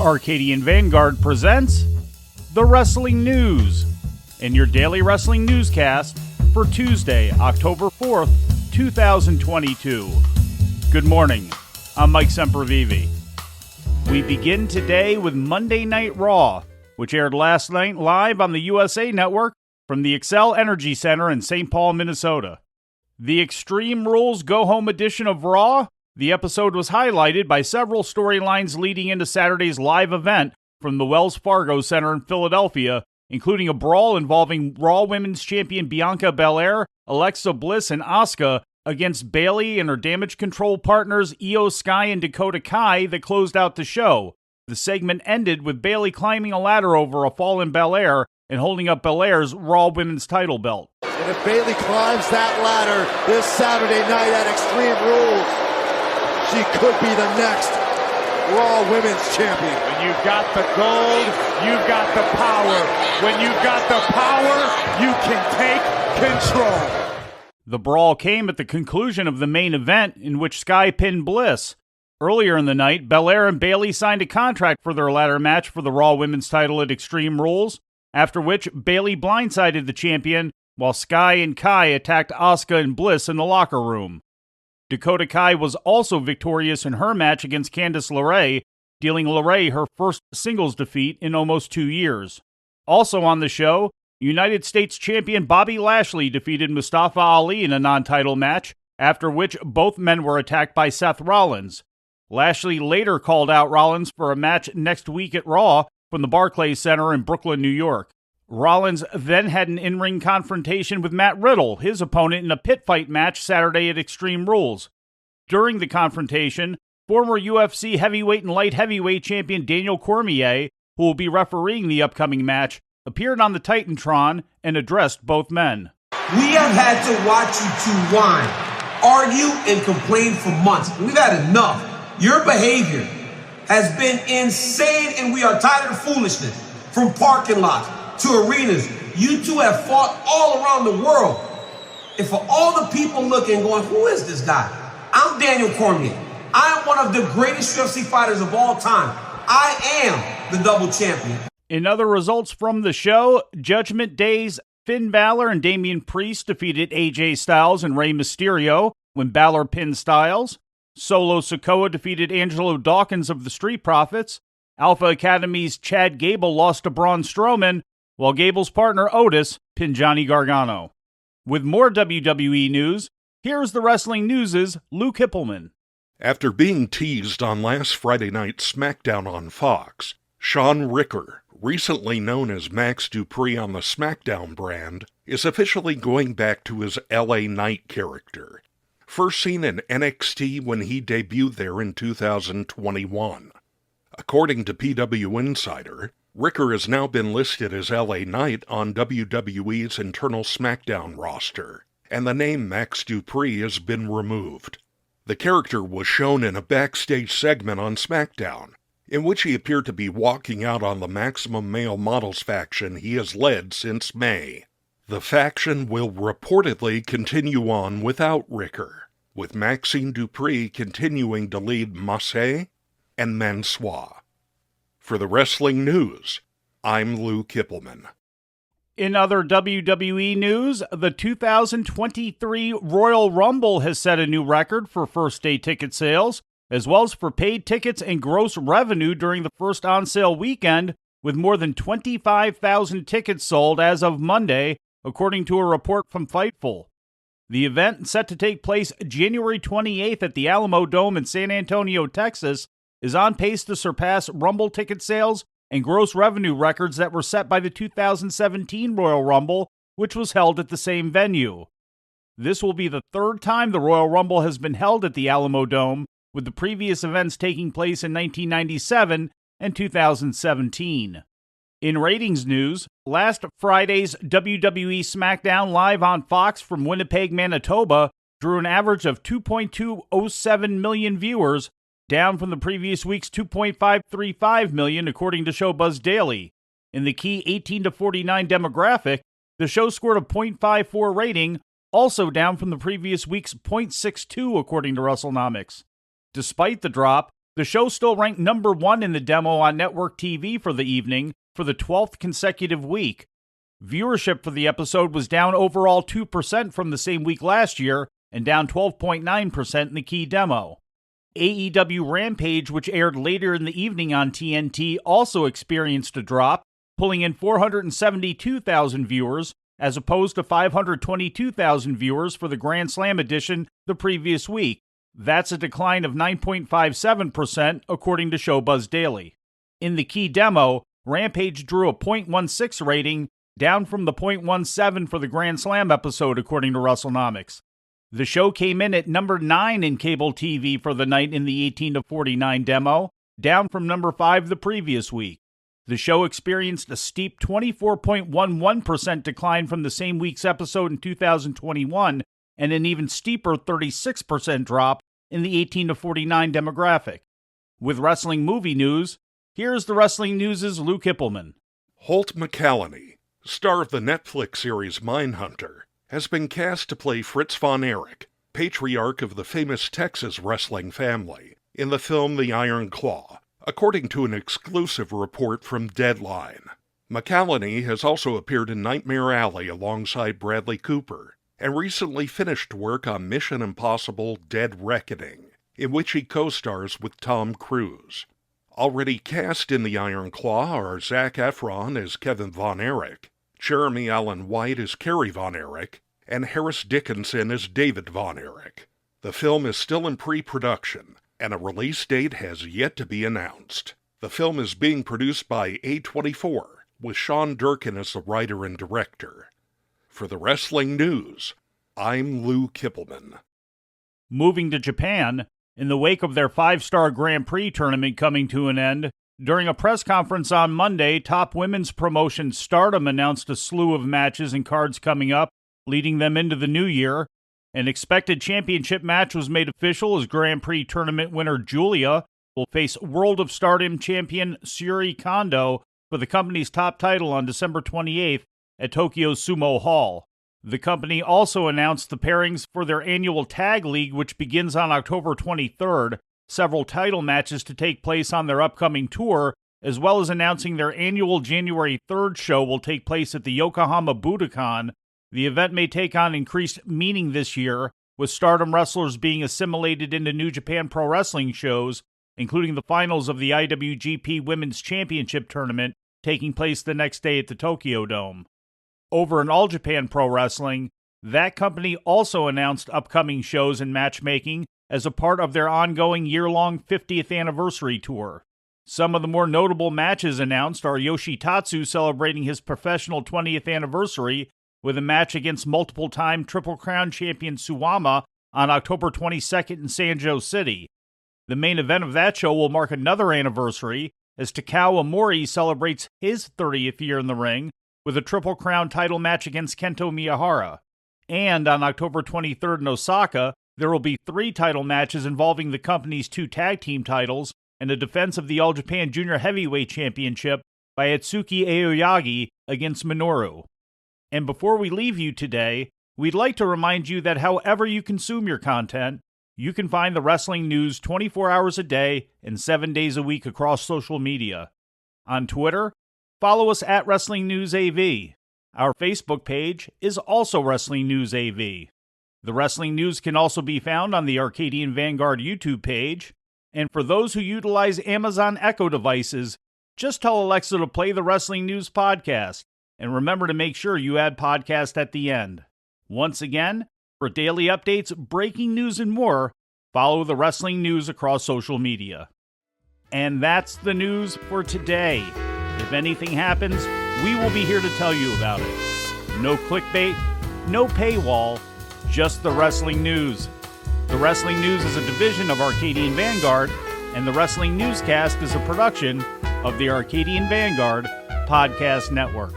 Arcadian Vanguard presents The Wrestling News, and your daily wrestling newscast for Tuesday, October 4th, 2022. Good morning, I'm Mike Sempervive. We begin today with Monday Night Raw, which aired last night live on the USA Network from the Xcel Energy Center in St. Paul, Minnesota. The Extreme Rules Go-Home edition of Raw. The episode was highlighted by several storylines leading into Saturday's live event from the Wells Fargo Center in Philadelphia, including a brawl involving Raw Women's Champion Bianca Belair, Alexa Bliss, and Asuka against Bayley and her Damage Control partners Io Sky and Dakota Kai that closed out the show. The segment ended with Bayley climbing a ladder over a fallen Belair and holding up Belair's Raw Women's title belt. And if Bayley climbs that ladder this Saturday night at Extreme Rules, she could be the next Raw Women's Champion. When you've got the gold, you've got the power. When you've got the power, you can take control. The brawl came at the conclusion of the main event, in which Sky pinned Bliss. Earlier in the night, Belair and Bayley signed a contract for their ladder match for the Raw Women's title at Extreme Rules, after which Bayley blindsided the champion, while Sky and Kai attacked Asuka and Bliss in the locker room. Dakota Kai was also victorious in her match against Candice LeRae, dealing LeRae her first singles defeat in almost 2 years. Also on the show, United States Champion Bobby Lashley defeated Mustafa Ali in a non-title match, after which both men were attacked by Seth Rollins. Lashley later called out Rollins for a match next week at Raw from the Barclays Center in Brooklyn, New York. Rollins then had an in-ring confrontation with Matt Riddle, his opponent, in a pit fight match Saturday at Extreme Rules. During the confrontation, former UFC heavyweight and light heavyweight champion Daniel Cormier, who will be refereeing the upcoming match, appeared on the Titantron and addressed both men. We have had to watch you two whine, argue, and complain for months. We've had enough. Your behavior has been insane, and we are tired of foolishness. From parking lots to arenas, you two have fought all around the world. And for all the people looking, going, who is this guy? I'm Daniel Cormier. I am one of the greatest UFC fighters of all time. I am the double champion. In other results from the show, Judgment Day's Finn Balor and Damien Priest defeated AJ Styles and Rey Mysterio when Balor pinned Styles. Solo Sikoa defeated Angelo Dawkins of the Street Profits. Alpha Academy's Chad Gable lost to Braun Strowman, while Gable's partner Otis pinned Johnny Gargano. With more WWE news, here's the Wrestling News' Lou Kipilman. After being teased on last Friday night's SmackDown on Fox, Sean Ricker, recently known as Max Dupri on the SmackDown brand, is officially going back to his LA Knight character, first seen in NXT when he debuted there in 2021. According to PW Insider, Ricker has now been listed as LA Knight on WWE's internal SmackDown roster, and the name Max Dupri has been removed. The character was shown in a backstage segment on SmackDown, in which he appeared to be walking out on the Maximum Male Models faction he has led since May. The faction will reportedly continue on without Ricker, with Maxine Dupri continuing to lead Marseille and Mansois. For the Wrestling News, I'm Lou Kipilman. In other WWE news, the 2023 Royal Rumble has set a new record for first-day ticket sales, as well as for paid tickets and gross revenue during the first on-sale weekend, with more than 25,000 tickets sold as of Monday, according to a report from Fightful. The event, set to take place January 28th at the Alamo Dome in San Antonio, Texas, is on pace to surpass Rumble ticket sales and gross revenue records that were set by the 2017 Royal Rumble, which was held at the same venue. This will be the third time the Royal Rumble has been held at the Alamo Dome, with the previous events taking place in 1997 and 2017. In ratings news, last Friday's WWE SmackDown live on Fox from Winnipeg, Manitoba, drew an average of 2.207 million viewers, down from the previous week's 2.535 million, according to Showbuzz Daily. In the key 18 to 49 demographic, the show scored a .54 rating, also down from the previous week's .62, according to WrestleNomics. Despite the drop, The show still ranked number 1 in the demo on network TV for the evening for the 12th consecutive week. Viewership for the episode was down overall 2% from the same week last year and down 12.9% in the key demo. AEW Rampage, which aired later in the evening on TNT, also experienced a drop, pulling in 472,000 viewers, as opposed to 522,000 viewers for the Grand Slam edition the previous week. That's a decline of 9.57%, according to Showbuzz Daily. In the key demo, Rampage drew a .16 rating, down from the .17 for the Grand Slam episode, according to WrestleNomics. The show came in at number 9 in cable TV for the night in the 18 to 49 demo, down from number 5 the previous week. The show experienced a steep 24.11% decline from the same week's episode in 2021, and an even steeper 36% drop in the 18 to 49 demographic. With wrestling movie news, here's the Wrestling News' Lou Kipilman. Holt McCallany, star of the Netflix series Mindhunter, has been cast to play Fritz von Erich, patriarch of the famous Texas wrestling family, in the film The Iron Claw, according to an exclusive report from Deadline. McCallany has also appeared in Nightmare Alley alongside Bradley Cooper, and recently finished work on Mission Impossible Dead Reckoning, in which he co-stars with Tom Cruise. Already cast in The Iron Claw are Zac Efron as Kevin Von Erich, Jeremy Allen White as Kerry Von Erich, and Harris Dickinson as David Von Erich. The film is still in pre-production, and a release date has yet to be announced. The film is being produced by A24, with Sean Durkin as the writer and director. For the Wrestling News, I'm Lou Kipilman. Moving to Japan, in the wake of their 5-star Grand Prix tournament coming to an end, during a press conference on Monday, top women's promotion Stardom announced a slew of matches and cards coming up, leading them into the new year. An expected championship match was made official as Grand Prix tournament winner Julia will face World of Stardom champion Syuri Kondo for the company's top title on December 28th at Tokyo's Sumo Hall. The company also announced the pairings for their annual Tag League, which begins on October 23rd, several title matches to take place on their upcoming tour, as well as announcing their annual January 3rd show will take place at the Yokohama Budokan. The event may take on increased meaning this year, with Stardom wrestlers being assimilated into New Japan Pro Wrestling shows, including the finals of the IWGP Women's Championship Tournament taking place the next day at the Tokyo Dome. Over in All Japan Pro Wrestling, that company also announced upcoming shows and matchmaking as a part of their ongoing year-long 50th anniversary tour. Some of the more notable matches announced are Yoshitatsu celebrating his professional 20th anniversary with a match against multiple-time Triple Crown champion Suwama on October 22nd in Sanjo City. The main event of that show will mark another anniversary as Takao Omori celebrates his 30th year in the ring with a Triple Crown title match against Kento Miyahara. And on October 23rd in Osaka, there will be 3 title matches involving the company's 2 tag team titles and a defense of the All Japan Junior Heavyweight Championship by Atsuki Aoyagi against Minoru. And before we leave you today, we'd like to remind you that however you consume your content, you can find the wrestling news 24 hours a day and 7 days a week across social media. On Twitter, follow us at Wrestling News AV. Our Facebook page is also Wrestling News AV. The Wrestling News can also be found on the Arcadian Vanguard YouTube page. And for those who utilize Amazon Echo devices, just tell Alexa to play the Wrestling News podcast. And remember to make sure you add podcast at the end. Once again, for daily updates, breaking news, and more, follow the Wrestling News across social media. And that's the news for today. If anything happens, we will be here to tell you about it. No clickbait, no paywall, just the Wrestling News. The Wrestling News is a division of Arcadian Vanguard, and the Wrestling Newscast is a production of the Arcadian Vanguard Podcast Network.